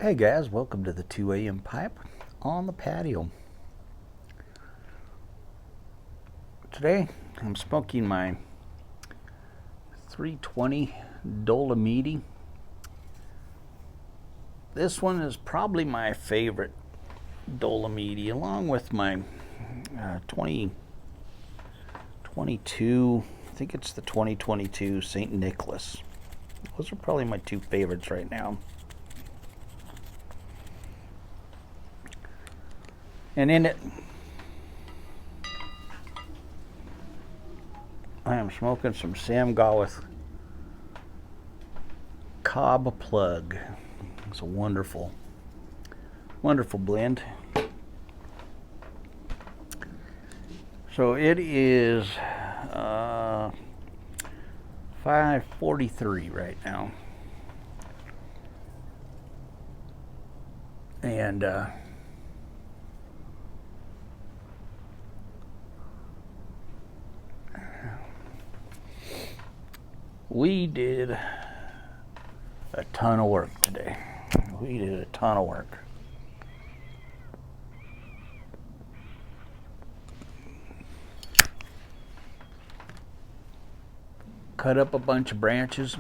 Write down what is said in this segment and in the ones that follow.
Hey guys, welcome to the 2 a.m. pipe on the patio. Today I'm smoking my 320 Dolomiti. This one is probably my favorite Dolomiti, along with my 2022, I think it's the 2022 St. Nicholas. Those are probably my two favorites right now. And in it, I am smoking some Sam Gawith Cob Plug. It's a wonderful, wonderful blend. So it is 5:43 right now, and we did a ton of work today. We did a ton of work. Cut up a bunch of branches.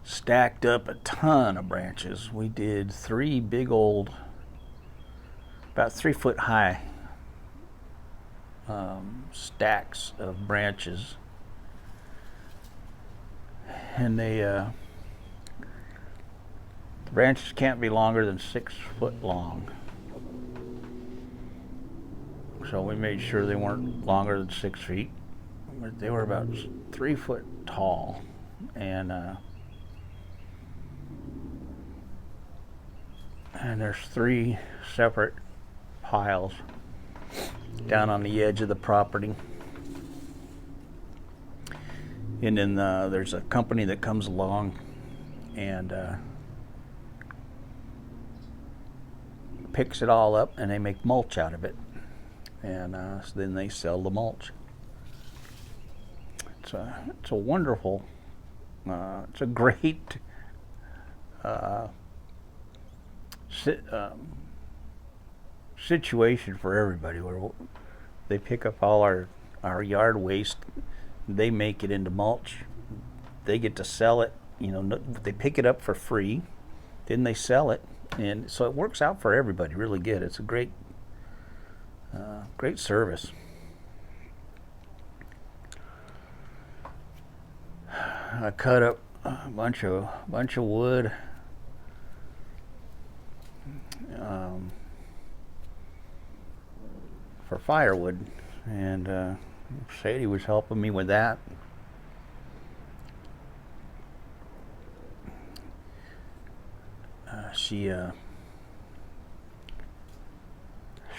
Stacked up a ton of branches. We did three big old, about 3 foot high stacks of branches. And the branches can't be longer than 6 foot long. So we made sure they weren't longer than 6 feet. But they were about 3 foot tall. And there's 3 separate piles down on the edge of the property. And then there's a company that comes along and picks it all up, and they make mulch out of it. And so then they sell the mulch. It's a wonderful, it's a great situation for everybody, where they pick up all our yard waste. They make it into mulch. They get to sell it. They pick it up for free. Then they sell it, and so it works out for everybody really good. It's a great service. I cut up a bunch of wood. For firewood, and Sadie was helping me with that. She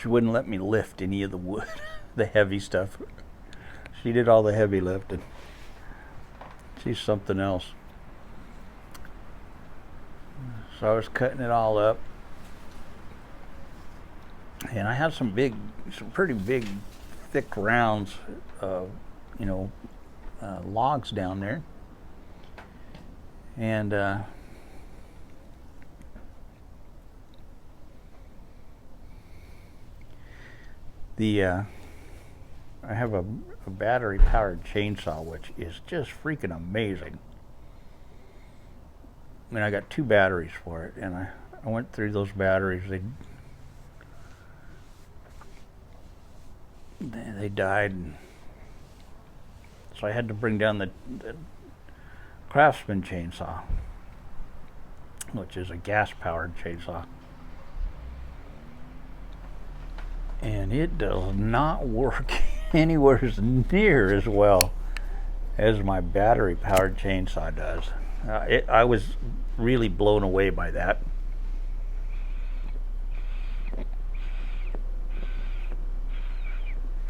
wouldn't let me lift any of the wood, the heavy stuff. She did all the heavy lifting. She's something else. So I was cutting it all up, and I had some pretty big, thick rounds of, logs down there, and I have a battery-powered chainsaw, which is just freaking amazing. I mean, I got 2 batteries for it, and I went through those batteries. They died, and so I had to bring down the Craftsman chainsaw, which is a gas-powered chainsaw, and it does not work anywhere near as well as my battery powered chainsaw does. I was really blown away by that.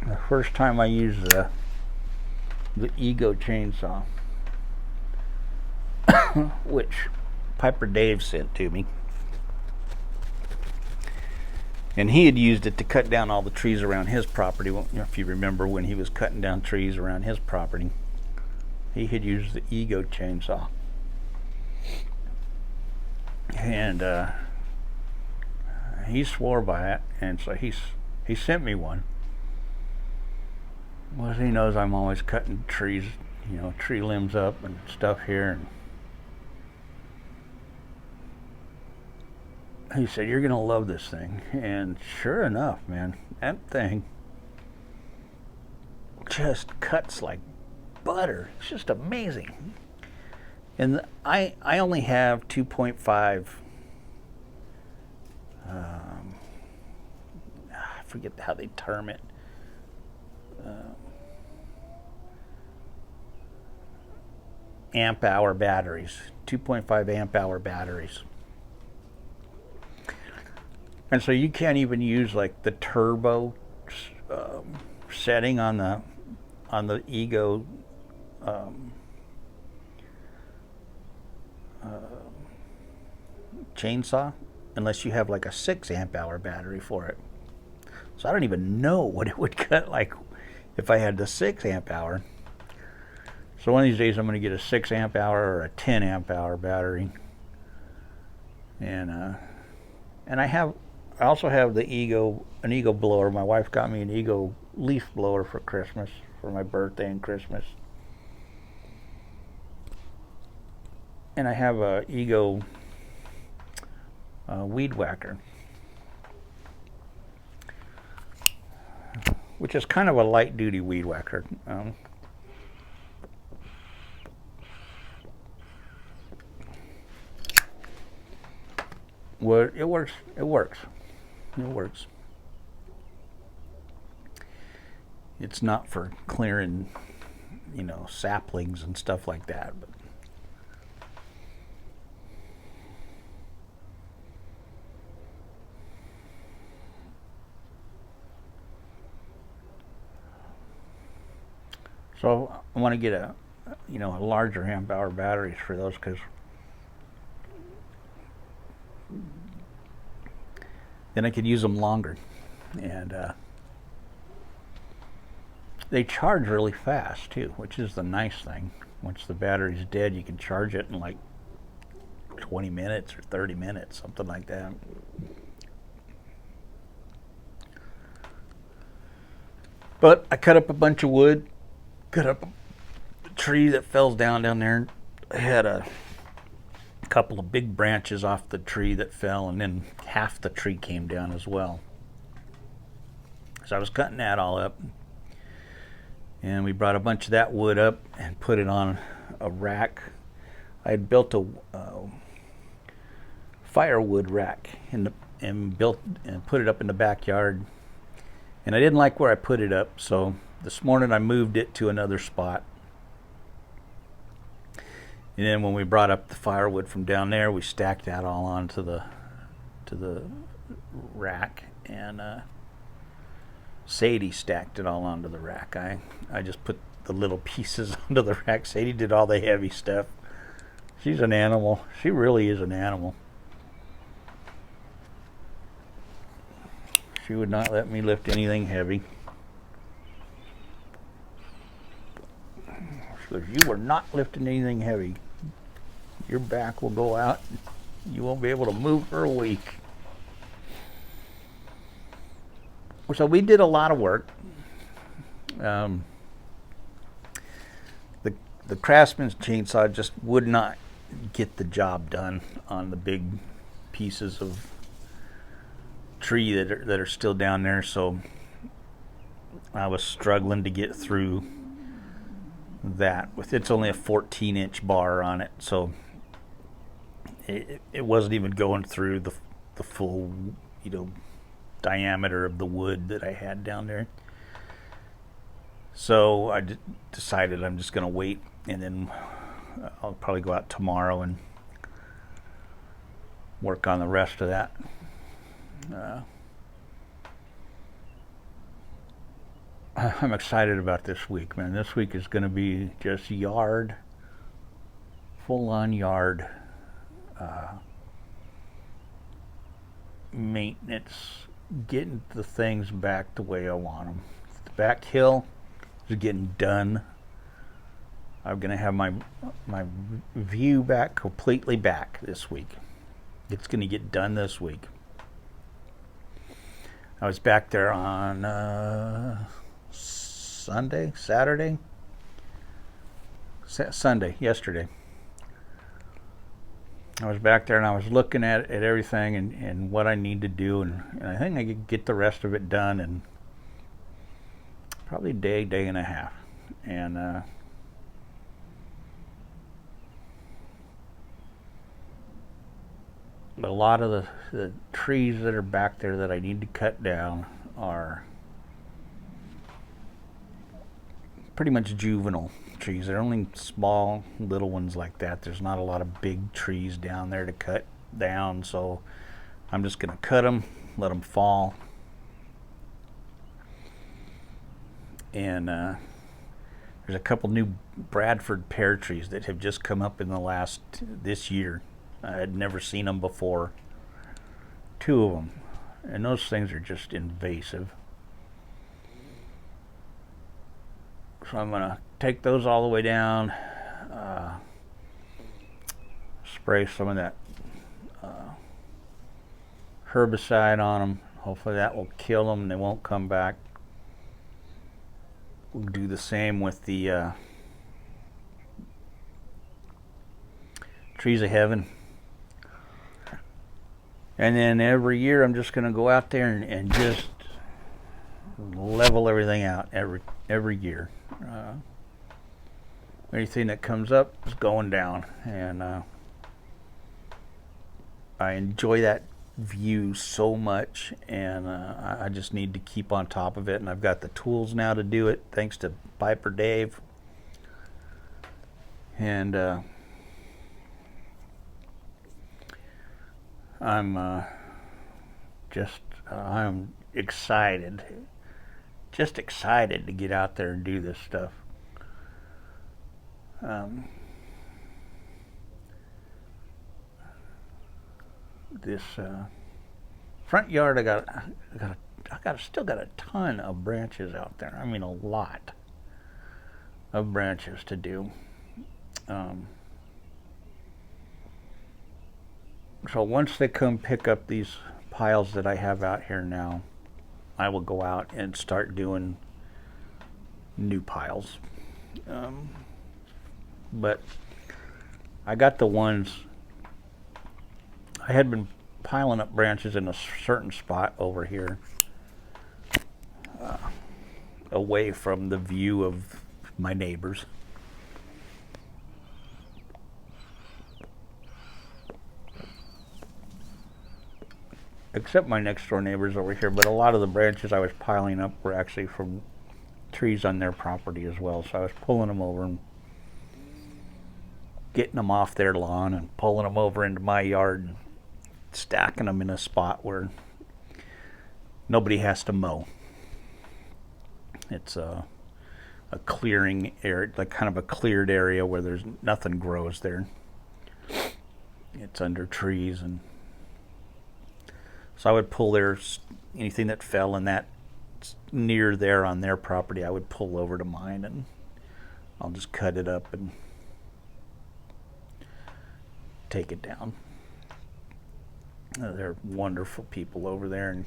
The first time I used the Ego chainsaw, which Piper Dave sent to me, and he had used it to cut down all the trees around his property. Well, if you remember when he was cutting down trees around his property, he had used the Ego chainsaw, and he swore by it, and so he sent me one. Well, he knows I'm always cutting trees, tree limbs up and stuff here. And he said, "You're going to love this thing." And sure enough, man, that thing just cuts like butter. It's just amazing. And I only have 2.5, I forget how they term it. Amp hour batteries, 2.5 amp hour batteries. And so you can't even use like the turbo setting on the Ego chainsaw unless you have like a 6 amp hour battery for it. So I don't even know what it would cut like if I had the 6 amp hour. So one of these days I'm going to get a 6 amp hour or a 10 amp hour battery. And I also have an Ego blower. My wife got me an Ego leaf blower for Christmas, for my birthday and Christmas. And I have a Ego weed whacker, which is kind of a light duty weed whacker. Well, it works. It's not for clearing, saplings and stuff like that. But so I want to get a larger amp hour batteries for those, because then I could use them longer. And they charge really fast too, which is the nice thing. Once the battery's dead, you can charge it in like 20 minutes or 30 minutes, something like that. But I cut up a bunch of wood, cut up a tree that fell down there. I had a couple of big branches off the tree that fell, and then half the tree came down as well. So I was cutting that all up, and we brought a bunch of that wood up and put it on a rack. I had built a firewood rack and put it up in the backyard, and I didn't like where I put it up, so this morning I moved it to another spot. And then when we brought up the firewood from down there, we stacked that all onto the rack, and Sadie stacked it all onto the rack. I just put the little pieces onto the rack. Sadie did all the heavy stuff. She's an animal. She really is an animal. She would not let me lift anything heavy. She goes, "You are not lifting anything heavy. Your back will go out. You won't be able to move for a week." So we did a lot of work. The Craftsman's chainsaw just would not get the job done on the big pieces of tree that are still down there. So I was struggling to get through that. It's only a 14-inch bar on it, so it wasn't even going through the full diameter of the wood that I had down there. So I decided I'm just going to wait, and then I'll probably go out tomorrow and work on the rest of that. I'm excited about this week, man. This week is going to be just yard, full on yard maintenance, getting the things back the way I want them. The back hill is getting done. I'm going to have my view back, completely back this week. It's going to get done this week. I was back there on Sunday, Saturday, Sunday, yesterday. I was back there and I was looking at everything and what I need to do, and I think I could get the rest of it done in probably a day and a half. And but a lot of the trees that are back there that I need to cut down are pretty much juvenile trees. They're only small, little ones like that. There's not a lot of big trees down there to cut down, so I'm just going to cut them, let them fall. And there's a couple new Bradford pear trees that have just come up in this year. I had never seen them before. 2 of them. And those things are just invasive. So I'm going to take those all the way down, spray some of that herbicide on them. Hopefully that will kill them and they won't come back. We'll do the same with the trees of heaven. And then every year I'm just going to go out there and just level everything out every year. Anything that comes up is going down, and I enjoy that view so much, and I just need to keep on top of it, and I've got the tools now to do it thanks to Piper Dave. And I'm excited, just excited to get out there and do this stuff. This front yard, I still got a ton of branches out there. I mean, a lot of branches to do. So once they come pick up these piles that I have out here now, I will go out and start doing new piles. But I got the ones, I had been piling up branches in a certain spot over here, away from the view of my neighbors. Except my next door neighbors over here, but a lot of the branches I was piling up were actually from trees on their property as well. So I was pulling them over and getting them off their lawn and pulling them over into my yard and stacking them in a spot where nobody has to mow. It's a clearing area, like kind of a cleared area where there's nothing grows there. It's under trees, and so I would pull anything that fell in that near there on their property, I would pull over to mine, and I'll just cut it up and take it down. They're wonderful people over there, and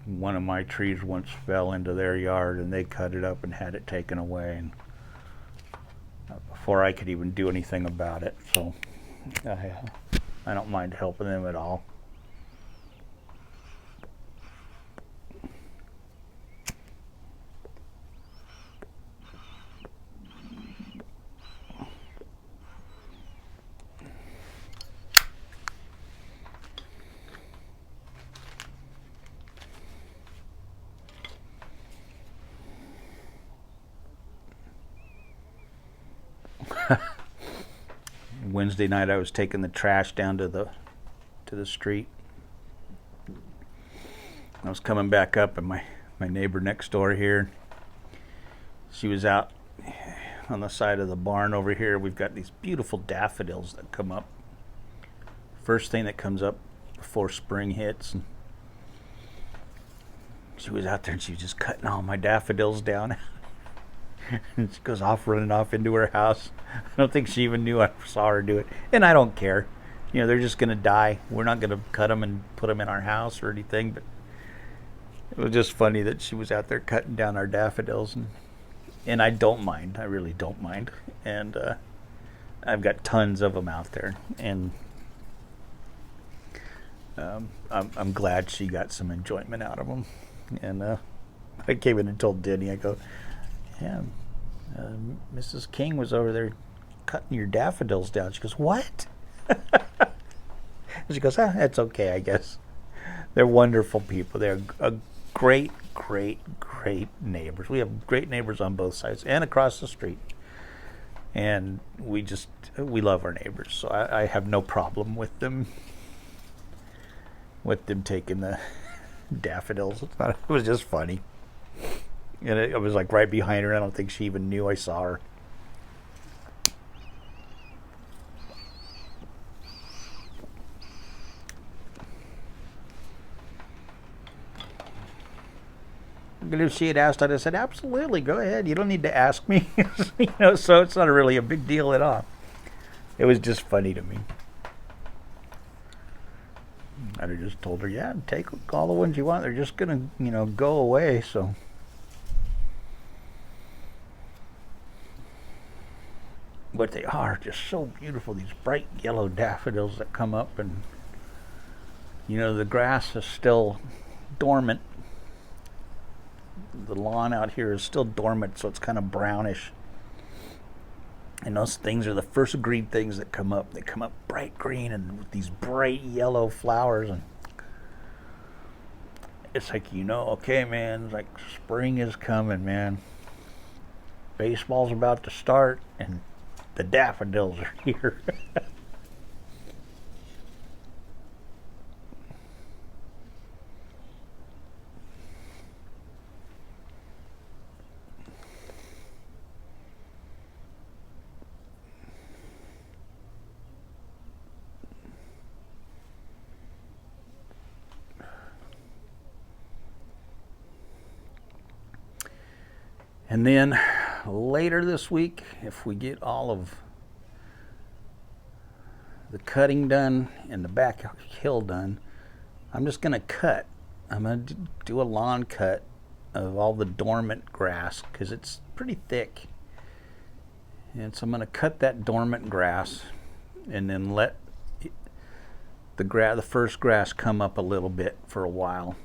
one of my trees once fell into their yard, and they cut it up and had it taken away, and before I could even do anything about it. So I don't mind helping them at all. Wednesday night I was taking the trash down to the street. I was coming back up, and my neighbor next door here, she was out on the side of the barn over here. We've got these beautiful daffodils that come up. First thing that comes up before spring hits. And she was out there and she was just cutting all my daffodils down. And she goes off running off into her house. I don't think she even knew I saw her do it. And I don't care. You know, they're just going to die. We're not going to cut them and put them in our house or anything. But it was just funny that she was out there cutting down our daffodils. And I don't mind. I really don't mind. And I've got tons of them out there. And I'm glad she got some enjoyment out of them. And I came in and told Denny, I go, yeah, Mrs. King was over there cutting your daffodils down. She goes, what? She goes, that's okay, I guess. They're wonderful people. They're a great, great, great neighbors. We have great neighbors on both sides and across the street. And we love our neighbors. So I have no problem with them taking the daffodils. It was just funny. And it was like right behind her. I don't think she even knew I saw her. But if she had asked, I'd have said, absolutely, go ahead. You don't need to ask me. You know, so it's not really a big deal at all. It was just funny to me. I'd have just told her, yeah, take all the ones you want. They're just going to, go away, so. But they are just so beautiful, these bright yellow daffodils that come up. And, the grass is still dormant. The lawn out here is still dormant, so it's kind of brownish. And those things are the first green things that come up. They come up bright green and with these bright yellow flowers. And it's like, okay, man, it's like spring is coming, man. Baseball's about to start, and the daffodils are here. And then later this week, if we get all of the cutting done and the back hill done, I'm just going to cut. I'm going to do a lawn cut of all the dormant grass because it's pretty thick. And so I'm going to cut that dormant grass and then let the first grass come up a little bit for a while.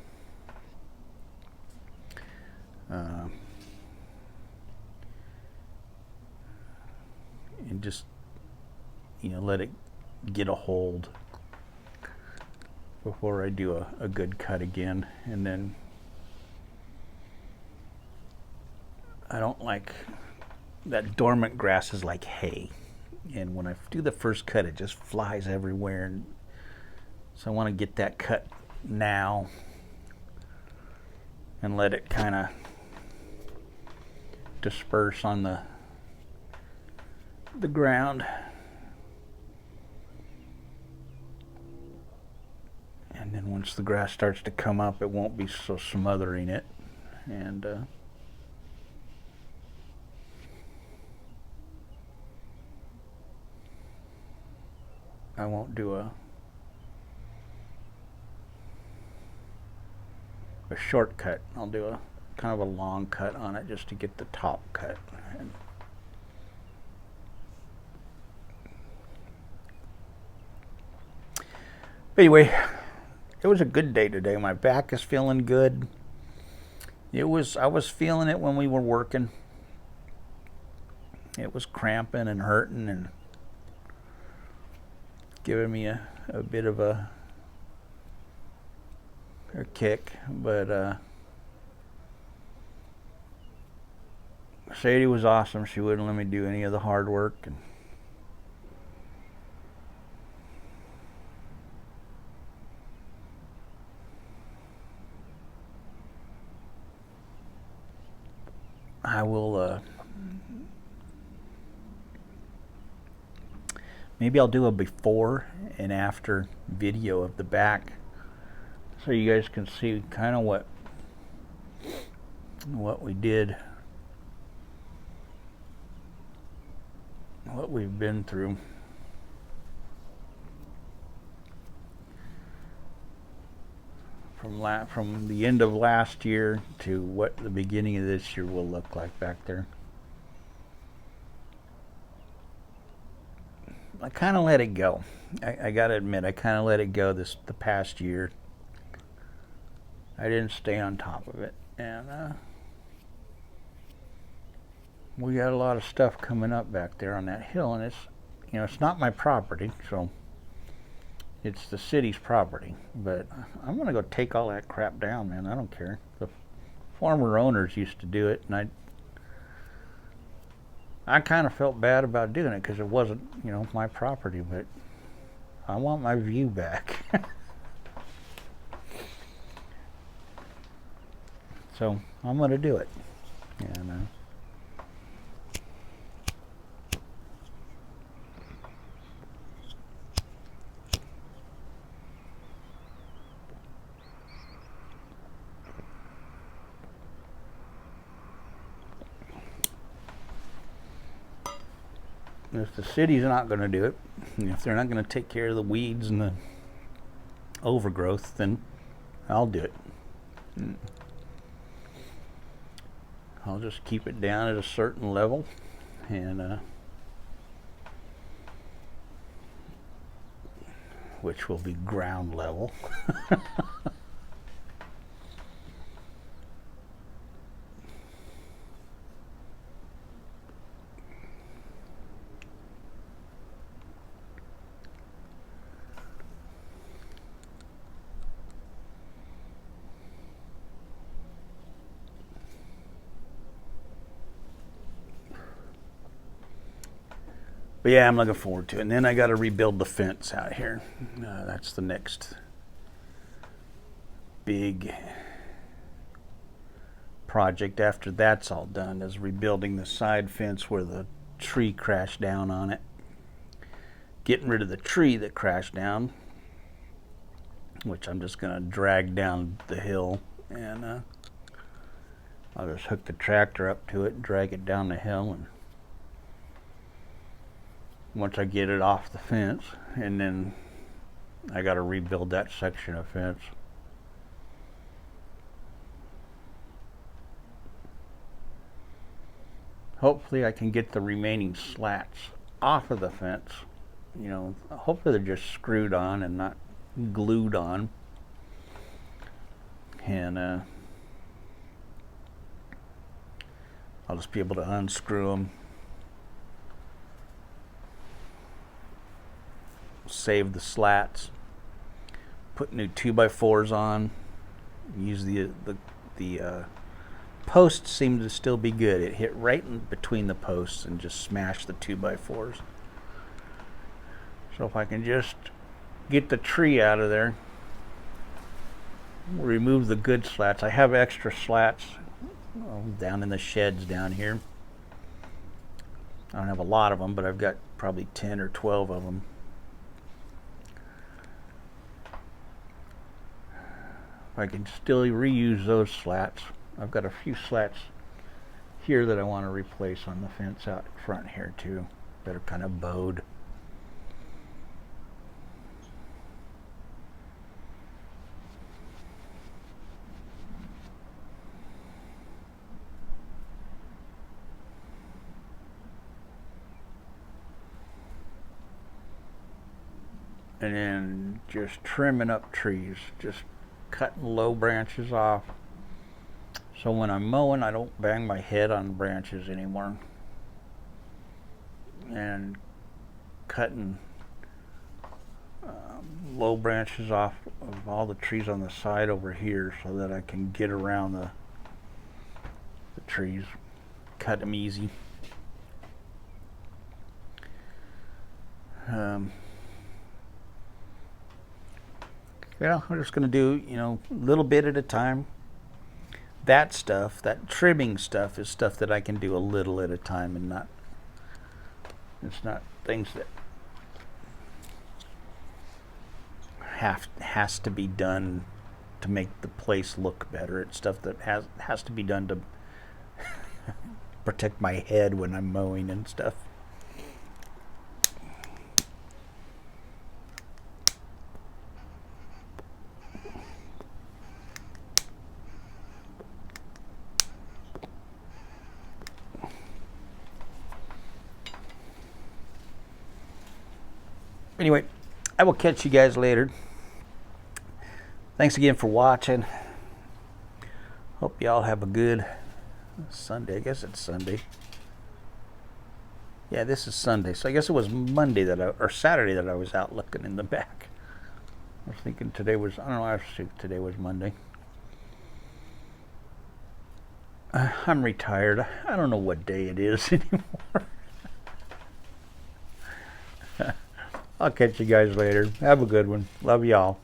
And just, let it get a hold before I do a good cut again. And then I don't like that dormant grass is like hay. And when I do the first cut, it just flies everywhere. And so I want to get that cut now and let it kind of disperse on the ground. And then once the grass starts to come up, it won't be so smothering it. And I won't do a shortcut. I'll do a kind of a long cut on it just to get the top cut. And anyway, it was a good day today. My back is feeling good. I was feeling it when we were working. It was cramping and hurting and giving me a bit of a kick. But Sadie was awesome. She wouldn't let me do any of the hard work. And I will, maybe I'll do a before and after video of the back so you guys can see kind of what we did, what we've been through. From the end of last year to what the beginning of this year will look like back there. I kind of let it go. I gotta admit, I kind of let it go the past year. I didn't stay on top of it, and we got a lot of stuff coming up back there on that hill, and it's not my property, so it's the city's property. But I'm gonna go take all that crap down, man. I don't care. The former owners used to do it, and I kind of felt bad about doing it because it wasn't, my property, but I want my view back. So I'm going to do it. And, if the city's not going to do it, if they're not going to take care of the weeds and the overgrowth, then I'll do it. I'll just keep it down at a certain level, and which will be ground level. But yeah, I'm looking forward to it. And then I got to rebuild the fence out here. That's the next big project after that's all done, is rebuilding the side fence where the tree crashed down on it. Getting rid of the tree that crashed down, which I'm just going to drag down the hill, and I'll just hook the tractor up to it and drag it down the hill, and once I get it off the fence, and then I got to rebuild that section of fence. Hopefully I can get the remaining slats off of the fence. Hopefully they're just screwed on and not glued on. And I'll just be able to unscrew them, save the slats, put new 2x4s on, use the posts seem to still be good. It hit right in between the posts and just smashed the 2x4s. So if I can just get the tree out of there, remove the good slats. I have extra slats down in the sheds down here. I don't have a lot of them, but I've got probably 10 or 12 of them. I can still reuse those slats. I've got a few slats here that I want to replace on the fence out front here too, that are kind of bowed. And then just trimming up trees, just cutting low branches off, so when I'm mowing I don't bang my head on branches anymore, and cutting low branches off of all the trees on the side over here so that I can get around the trees, cut them easy. Yeah, I'm just going to do, a little bit at a time. that stuff, that trimming stuff, is stuff that I can do a little at a time, and not, it's not things that has to be done to make the place look better. It's stuff that has to be done to protect my head when I'm mowing and stuff. Anyway, I will catch you guys later. Thanks again for watching. Hope y'all have a good Sunday. I guess it's Sunday. Yeah, this is Sunday. So I guess it was Monday or Saturday that I was out looking in the back. I was thinking today was, I don't know, I think today was Monday. I'm retired. I don't know what day it is anymore. I'll catch you guys later. Have a good one. Love y'all.